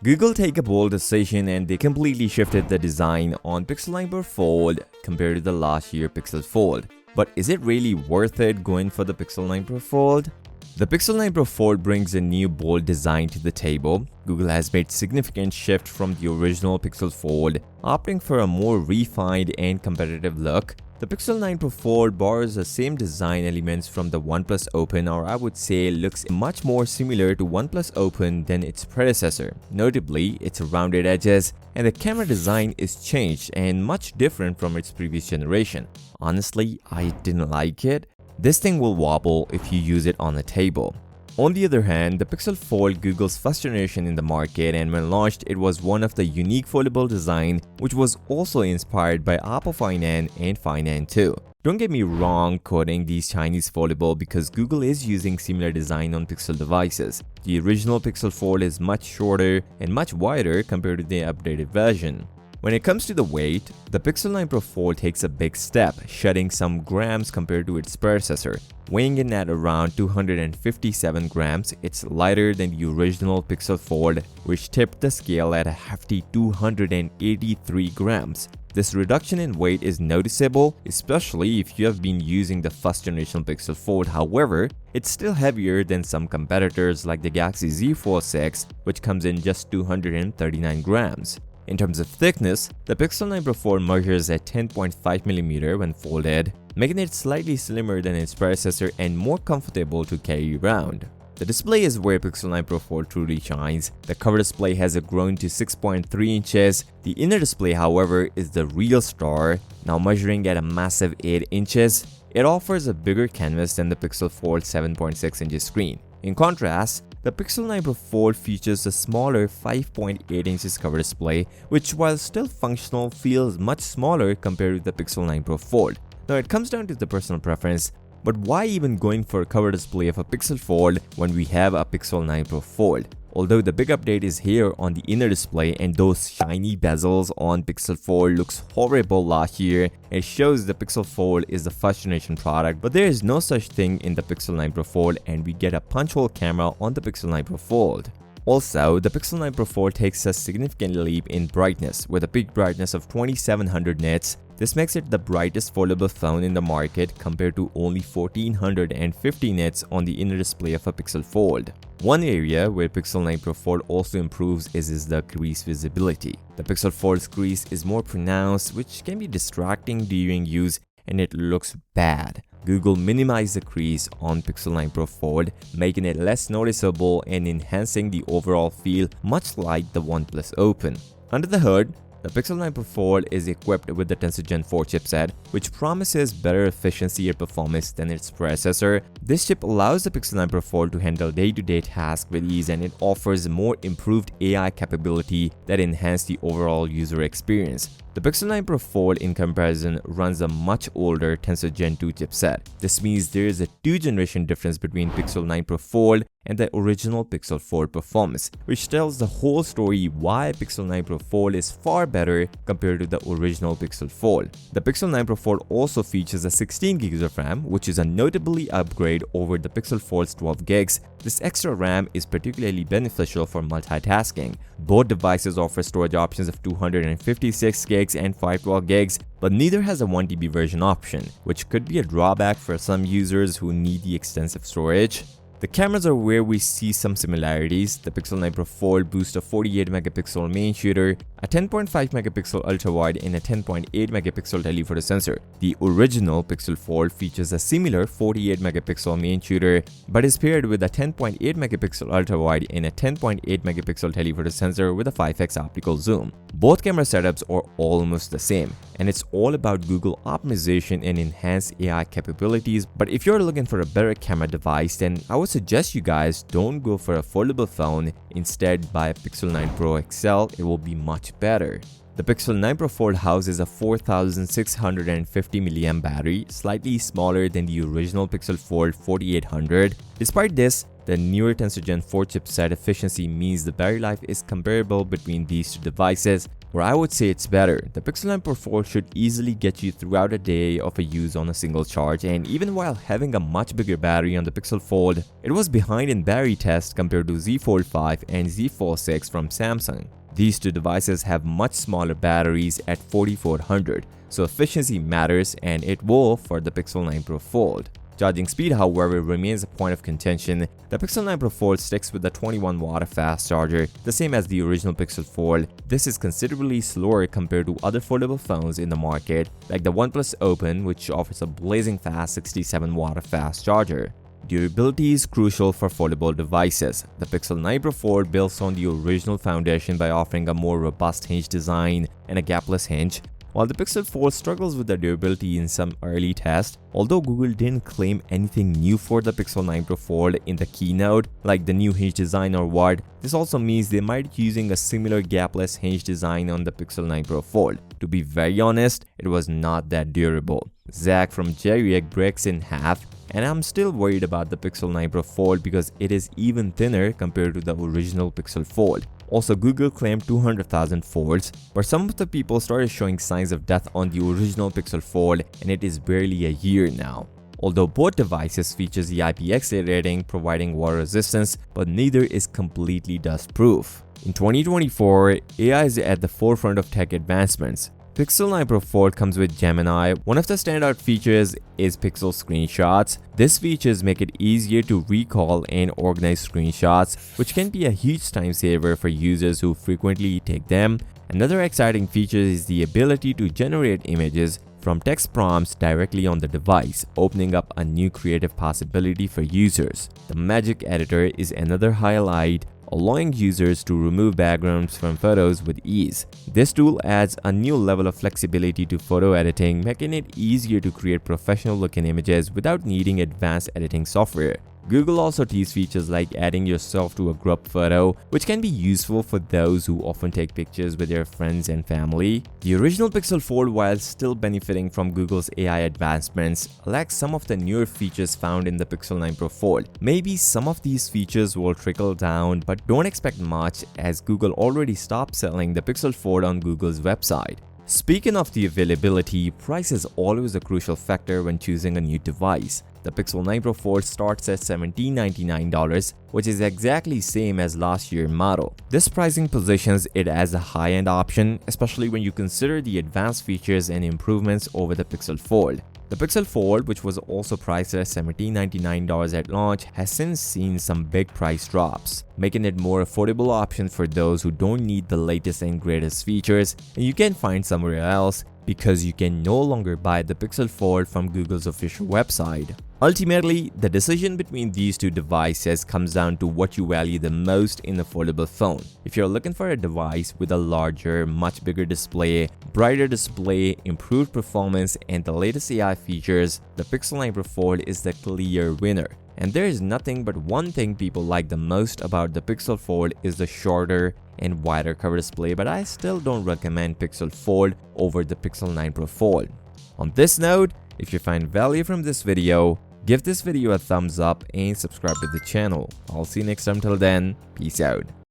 Google take a bold decision and they completely shifted the design on Pixel 9 Pro Fold compared to the last year Pixel Fold. But is it really worth it going for the Pixel 9 Pro Fold? The Pixel 9 Pro Fold brings a new bold design to the table. Google has made significant shift from the original Pixel Fold, opting for a more refined and competitive look. The Pixel 9 Pro Fold borrows the same design elements from the OnePlus Open, or I would say looks much more similar to OnePlus Open than its predecessor. Notably, its rounded edges and the camera design is changed and much different from its previous generation. Honestly, I didn't like it. This thing will wobble if you use it on a table. On the other hand, the Pixel Fold, Google's first generation in the market, and when launched, it was one of the unique foldable design which was also inspired by Oppo Find N and Find N2. Don't get me wrong quoting these Chinese foldable because Google is using similar design on Pixel devices. The original Pixel Fold is much shorter and much wider compared to the updated version. When it comes to the weight, the Pixel 9 Pro Fold takes a big step, shedding some grams compared to its predecessor. Weighing in at around 257 grams, it's lighter than the original Pixel Fold, which tipped the scale at a hefty 283 grams. This reduction in weight is noticeable, especially if you have been using the first generation Pixel Fold. However, it's still heavier than some competitors like the Galaxy Z Fold 6, which comes in just 239 grams. In terms of thickness, the Pixel 9 Pro Fold measures at 10.5mm when folded, making it slightly slimmer than its predecessor and more comfortable to carry around. The display is where Pixel 9 Pro Fold truly shines. The cover display has grown to 6.3 inches. The inner display, however, is the real star, now measuring at a massive 8 inches. It offers a bigger canvas than the Pixel Fold 7.6 inches screen. In contrast, the Pixel 9 Pro Fold features a smaller 5.8 inches cover display, which while still functional feels much smaller compared to the Pixel 9 Pro Fold. Now it comes down to the personal preference, but why even going for a cover display of a Pixel Fold when we have a Pixel 9 Pro Fold? Although the big update is here on the inner display and those shiny bezels on Pixel Fold looks horrible last year, it shows the Pixel Fold is the first generation product, but there is no such thing in the Pixel 9 Pro Fold and we get a punch hole camera on the Pixel 9 Pro Fold. Also, the Pixel 9 Pro Fold takes a significant leap in brightness with a peak brightness of 2700 nits. This makes it the brightest foldable phone in the market compared to only 1450 nits on the inner display of a Pixel Fold. One area where Pixel 9 Pro Fold also improves is the crease visibility. The Pixel Fold's crease is more pronounced, which can be distracting during use and it looks bad. Google minimized the crease on Pixel 9 Pro Fold, making it less noticeable and enhancing the overall feel much like the OnePlus Open. Under the hood, the Pixel 9 Pro Fold is equipped with the Tensor Gen 4 chipset, which promises better efficiency and performance than its predecessor. This chip allows the Pixel 9 Pro Fold to handle day-to-day tasks with ease, and it offers more improved AI capability that enhance the overall user experience. The Pixel 9 Pro Fold in comparison runs a much older Tensor Gen 2 chipset. This means there is a 2-generation difference between Pixel 9 Pro Fold and the original Pixel Fold performance, which tells the whole story why Pixel 9 Pro Fold is far better compared to the original Pixel Fold. The Pixel 9 Pro Fold also features a 16GB of RAM, which is a notably upgrade over the Pixel Fold's 12GB. This extra RAM is particularly beneficial for multitasking. Both devices offer storage options of 256GB and 512GB, but neither has a 1TB version option, which could be a drawback for some users who need the extensive storage. The cameras are where we see some similarities. The Pixel 9 Pro Fold boasts a 48MP main shooter, a 10.5MP ultra-wide and a 10.8MP telephoto sensor. The original Pixel Fold features a similar 48MP main shooter, but is paired with a 10.8MP ultra-wide and a 10.8MP telephoto sensor with a 5x optical zoom. Both camera setups are almost the same, and it's all about Google optimization and enhanced AI capabilities. But if you're looking for a better camera device, then I would suggest you guys don't go for a foldable phone. Instead, buy a Pixel 9 Pro XL. It will be much better. The Pixel 9 Pro Fold houses a 4650mAh battery, slightly smaller than the original Pixel Fold 4800. Despite this, the The newer Tensor Gen 4 chipset efficiency means the battery life is comparable between these two devices, or I would say it's better. The Pixel 9 Pro Fold should easily get you throughout a day of a use on a single charge, and even while having a much bigger battery on the Pixel Fold, it was behind in battery test compared to Z Fold 5 and Z Fold 6 from Samsung. These two devices have much smaller batteries at 4400, so efficiency matters, and it will for the Pixel 9 Pro Fold. Charging speed, however, remains a point of contention. The Pixel 9 Pro Fold sticks with the 21-watt fast charger, the same as the original Pixel Fold. This is considerably slower compared to other foldable phones in the market, like the OnePlus Open, which offers a blazing fast 67-watt fast charger. Durability is crucial for foldable devices. The Pixel 9 Pro Fold builds on the original foundation by offering a more robust hinge design and a gapless hinge, while the Pixel Fold struggles with the durability in some early tests. Although Google didn't claim anything new for the Pixel 9 Pro Fold in the keynote, like the new hinge design or what, this also means they might be using a similar gapless hinge design on the Pixel 9 Pro Fold. To be very honest, it was not that durable. Zach from Jerry Egg breaks in half, and I'm still worried about the Pixel 9 Pro Fold because it is even thinner compared to the original Pixel Fold. Also, Google claimed 200,000 folds, but some of the people started showing signs of death on the original Pixel Fold, and it is barely a year now. Although both devices features the IPX8 rating providing water resistance, but neither is completely dust-proof. In 2024, AI is at the forefront of tech advancements. Pixel 9 Pro Fold comes with Gemini. One of the standout features is Pixel Screenshots. These features make it easier to recall and organize screenshots, which can be a huge time saver for users who frequently take them. Another exciting feature is the ability to generate images from text prompts directly on the device, opening up a new creative possibility for users. The Magic Editor is another highlight, allowing users to remove backgrounds from photos with ease. This tool adds a new level of flexibility to photo editing, making it easier to create professional-looking images without needing advanced editing software. Google also teased features like adding yourself to a group photo, which can be useful for those who often take pictures with their friends and family. The original Pixel Fold, while still benefiting from Google's AI advancements, lacks some of the newer features found in the Pixel 9 Pro Fold. Maybe some of these features will trickle down, but don't expect much, as Google already stopped selling the Pixel Fold on Google's website. Speaking of the availability, price is always a crucial factor when choosing a new device. The Pixel 9 Pro Fold starts at $1,799, which is exactly same as last year's model. This pricing positions it as a high-end option, especially when you consider the advanced features and improvements over the Pixel Fold. The Pixel Fold, which was also priced at $1,799 at launch, has since seen some big price drops, making it more affordable option for those who don't need the latest and greatest features and you can find somewhere else, because you can no longer buy the Pixel Fold from Google's official website. Ultimately, the decision between these two devices comes down to what you value the most in a foldable phone. If you're looking for a device with a larger, much bigger display, brighter display, improved performance, and the latest AI features, the Pixel 9 Pro Fold is the clear winner. And there is nothing but one thing people like the most about the Pixel Fold is the shorter and wider cover display, but I still don't recommend Pixel Fold over the Pixel 9 Pro Fold. On this note, if you find value from this video, give this video a thumbs up and subscribe to the channel. I'll see you next time. Till then, peace out.